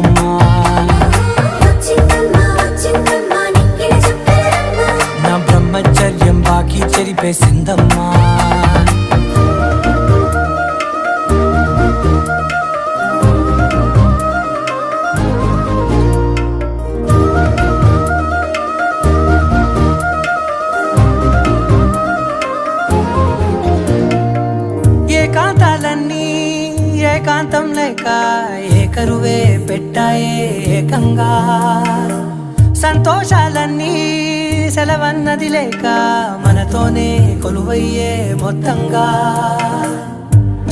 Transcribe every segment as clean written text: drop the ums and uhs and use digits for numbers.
సింగమమ్మా. నా బ్రహ్మచర్యం బాకీ చెరిపేసిందమ్మా. ఏకాంతాలన్నీ ఏకాంతం లేక ఏకరువే పెట్టాయే ఏకంగా. సంతోషాలన్నీ సెలవన్నది లేక మనతోనే కొలువయ్యే మొత్తంగా.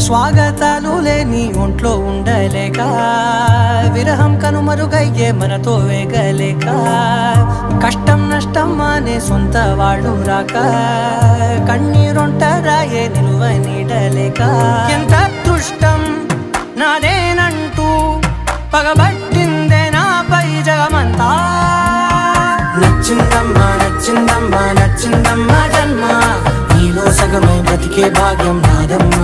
స్వాగతాలు లేని ఒంట్లో ఉండలేక విరహం కనుమరుగయ్యే మనతో వేగలేక. కష్టం నష్టం అనే సొంత వాళ్ళు రాక కన్నీరొంటరాయే నిలువ నీడలేక. ఎంత అదృష్టం నాదేనంటూ పగబట్టిందే నాపై జగమంతా. నచ్చిందమ్మా నచ్చిందమ్మా నచ్చిందమ్మా జన్మ, నీలో సగమై బ్రతికే భాగ్యం నాదమ్మా.